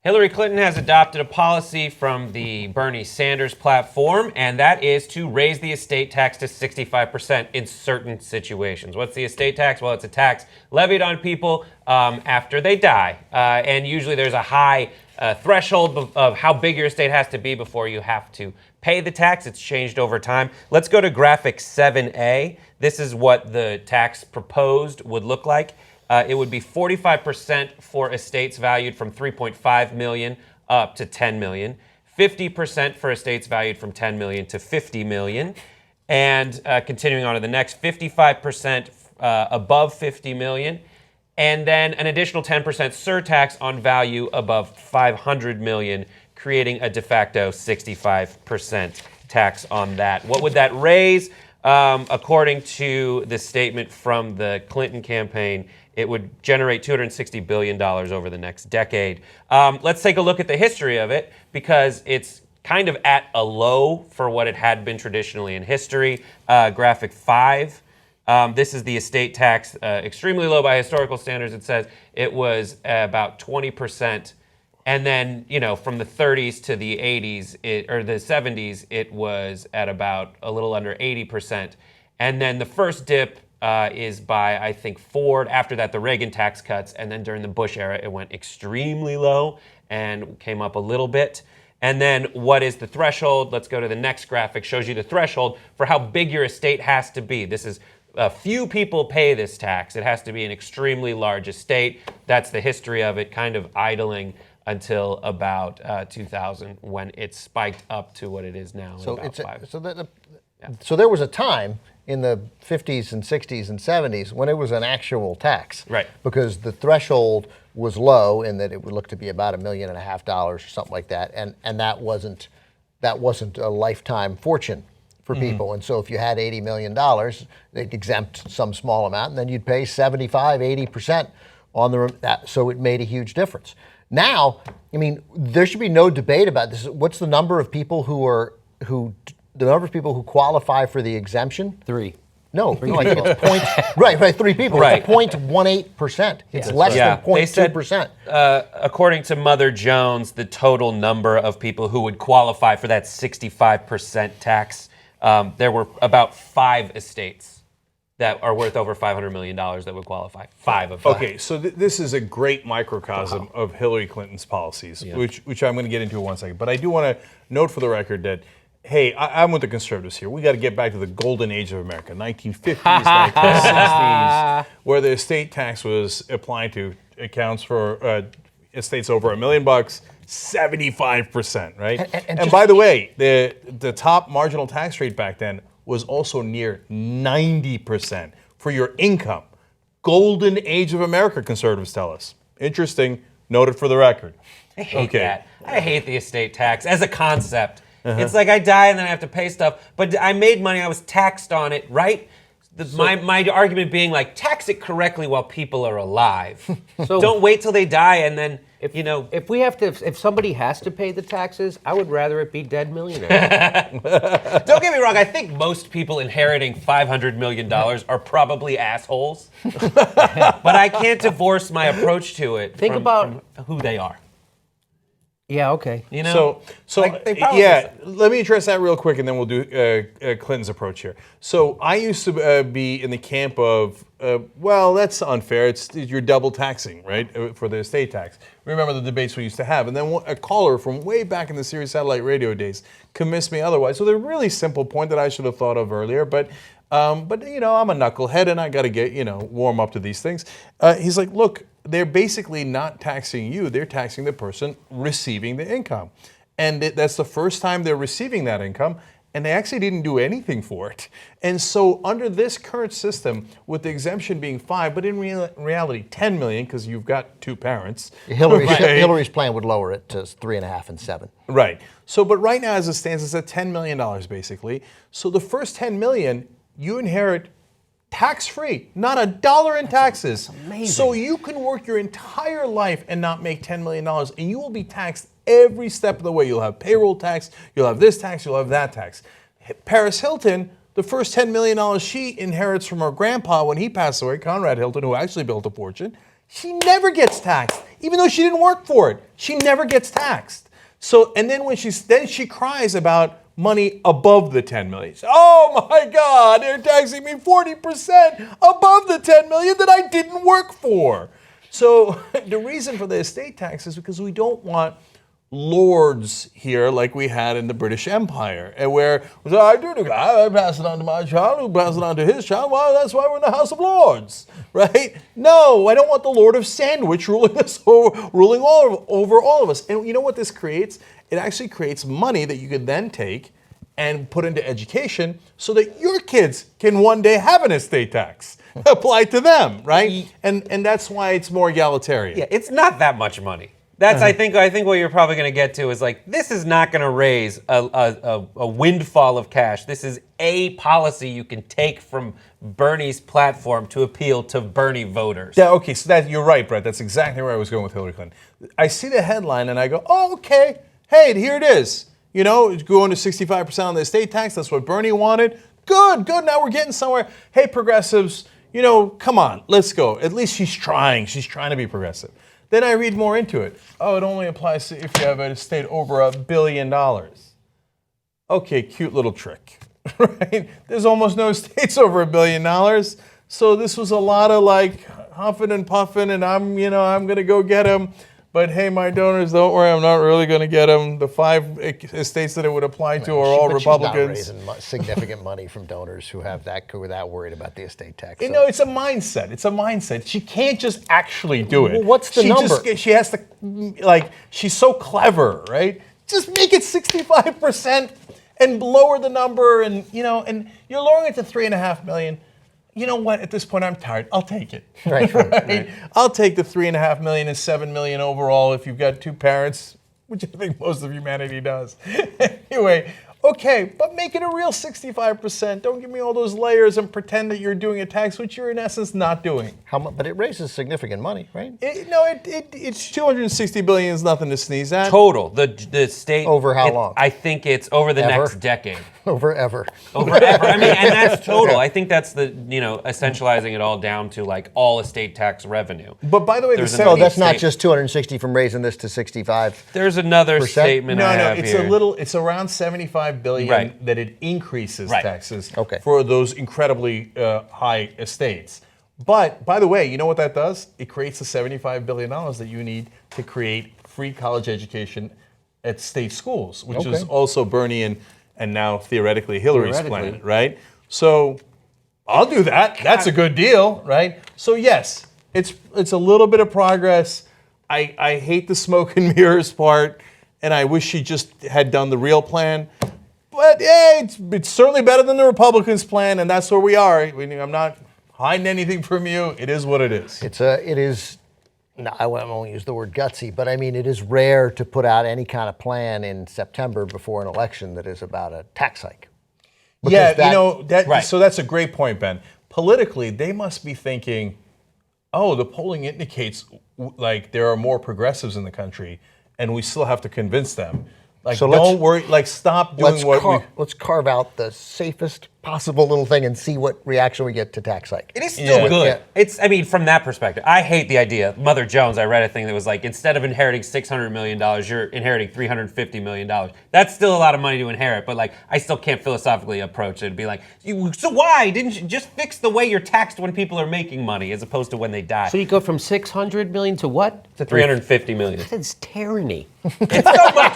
Hillary Clinton has adopted a policy from the Bernie Sanders platform, and that is to raise the estate tax to 65% in certain situations. What's the estate tax? Well, it's a tax levied on people after they die. And usually there's a high threshold of how big your estate has to be before you have to pay the tax. It's changed over time. Let's go to graphic 7A. This is what the tax proposed would look like. It would be 45% for estates valued from 3.5 million up to 10 million, 50% for estates valued from 10 million to 50 million, and continuing on to the next, 55% above 50 million, and then an additional 10% surtax on value above 500 million, creating a de facto 65% tax on that. What would that raise? According to the statement from the Clinton campaign, it would generate $260 billion over the next decade. Let's take a look at the history of it, because it's kind of at a low for what it had been traditionally in history. Graphic 5. This is the estate tax, extremely low by historical standards. It says it was about 20%. And then, from the 30s to the 80s, or the 70s, it was at about a little under 80%. And then the first dip is by, I think, Ford. After that, the Reagan tax cuts. And then during the Bush era, it went extremely low and came up a little bit. And then what is the threshold? Let's go to the next graphic. Shows you the threshold for how big your estate has to be. This is a few people pay this tax. It has to be an extremely large estate. That's the history of it, kind of idling until about 2000, when it spiked up to what it is now. So there was a time in the 50s and 60s and 70s when it was an actual tax, right? Because the threshold was low, in that it would look to be about $1.5 million or something like that, and that wasn't a lifetime fortune for people. And so if you had $80 million, they'd exempt some small amount, and then you'd pay 75-80% on that. So it made a huge difference. Now, I mean, there should be no debate about this. What's the number of people who qualify for the exemption? 3. No, I think it's right, 3 people. Right. It's 0.18%. It's less than 0.2%. According to Mother Jones, the total number of people who would qualify for that 65% tax, there were about 5 estates that are worth over $500 million that would qualify. 5 of them. Okay, so this is a great microcosm of Hillary Clinton's policies, which I'm going to get into in one second. But I do want to note for the record that, hey, I'm with the conservatives here. We got to get back to the golden age of America, 1950s, 1960s, where the estate tax was applied to accounts for estates over $1 million, 75%, right? And by the way, the top marginal tax rate back then was also near 90% for your income. Golden age of America, conservatives tell us. Interesting. Noted for the record. I hate that. I hate the estate tax as a concept. It's like I die and then I have to pay stuff, but I made money, I was taxed on it, right? My argument being, like, tax it correctly while people are alive. So don't wait till they die and then, if somebody has to pay the taxes, I would rather it be dead millionaires. Don't get me wrong, I think most people inheriting $500 million are probably assholes. But I can't divorce my approach to it from who they are. Yeah, okay. So let me address that real quick, and then we'll do Clinton's approach here. So I used to be in the camp of, well, that's unfair. You're double taxing, right, for the estate tax. Remember the debates we used to have. And then a caller from way back in the Sirius satellite radio days convinced me otherwise. So the really simple point that I should have thought of earlier, but I'm a knucklehead, and I got to get, warm up to these things. He's like, look, they're basically not taxing you. They're taxing the person receiving the income. And that's the first time they're receiving that income, and they actually didn't do anything for it. And so under this current system, with the exemption being 5, but in reality 10 million, because you've got 2 parents. Hillary's plan would lower it to 3.5 and 7. Right. So, but right now as it stands, it's at $10 million basically. So the first 10 million, you inherit tax-free, not $1 in taxes. Amazing. So you can work your entire life and not make $10 million, and you will be taxed every step of the way. You'll have payroll tax, you'll have this tax, you'll have that tax. Paris Hilton, the first $10 million she inherits from her grandpa when he passed away, Conrad Hilton, who actually built a fortune, she never gets taxed. even though she didn't work for it. She never gets taxed. So, and then when she cries about money above the 10 million. Oh my God, they're taxing me 40% above the 10 million that I didn't work for. So the reason for the estate tax is because we don't want lords here like we had in the British Empire, and where I do the guy, I pass it on to my child, who passes it on to his child. Well, that's why we're in the House of Lords, right? No, I don't want the Lord of Sandwich ruling us over all of us. And you know what this creates? It actually creates money that you could then take and put into education so that your kids can one day have an estate tax applied to them, right? And that's why it's more egalitarian. Yeah, it's not that much money. That's I think what you're probably going to get to is like, this is not going to raise a windfall of cash. This is a policy you can take from Bernie's platform to appeal to Bernie voters. Yeah, okay, so you're right, Brett. That's exactly where I was going with Hillary Clinton. I see the headline and I go, oh, okay. Hey, here it is. You know, it's going to 65% on the estate tax. That's what Bernie wanted. Good. Now we're getting somewhere. Hey, progressives, you know, come on, let's go. At least she's trying. She's trying to be progressive. Then I read more into it. Oh, it only applies to if you have an estate over $1 billion. Okay, cute little trick, right? There's almost no estates over $1 billion. So this was a lot of like huffing and puffing, and I'm going to go get them. But hey, my donors, don't worry, I'm not really going to get them. The 5 estates that it would apply to are all Republicans. She's not raising significant money from donors who are that worried about the estate tax. You know, it's a mindset. It's a mindset. She can't just actually do it. Well, what's the number? She has to, like, she's so clever, right? Just make it 65% and lower the number, and and you're lowering it to $3.5 million. You know what? At this point, I'm tired. I'll take it. Right. I'll take the $3.5 million and $7 million overall if you've got 2 parents, which I think most of humanity does. Anyway, okay, but make it a real 65%. Don't give me all those layers and pretend that you're doing a tax, which you're in essence not doing. How much? But it raises significant money, right? It's $260 billion is nothing to sneeze at. Total. The state Over how long? I think it's over the Ever? next decade. Over ever. Over ever. I mean, and that's total. I think that's the essentializing it all down to like all estate tax revenue. But by the way, So that's not just 260 from raising this to 65. There's another statement I have it's here. it's around $75 billion that it increases taxes Okay. for those incredibly high estates. But by the way, you know what that does? It creates the $75 billion that you need to create free college education at state schools, which is also Bernie and now theoretically Hillary's plan, right? So I'll do that. That's a good deal, right? So yes, it's a little bit of progress. I hate the smoke and mirrors part, and I wish she just had done the real plan. But yeah, it's certainly better than the Republicans' plan, and that's where we are. I'm not hiding anything from you. It is what it is. It is. No, I won't use the word gutsy, but I mean, it is rare to put out any kind of plan in September before an election that is about a tax hike. So that's a great point, Ben. Politically, they must be thinking, oh, the polling indicates like there are more progressives in the country, and we still have to convince them. Like, so don't worry. Like, stop doing let's carve out the safest possible little thing and see what reaction we get to tax hike. It is still good. I mean, from that perspective, I hate the idea. Mother Jones, I read a thing that was like, instead of inheriting $600 million, you're inheriting $350 million. That's still a lot of money to inherit, but like, I still can't philosophically approach it and be like, so why didn't you just fix the way you're taxed when people are making money as opposed to when they die? So you go from $600 million to what? To $350 million. That's tyranny. It's so much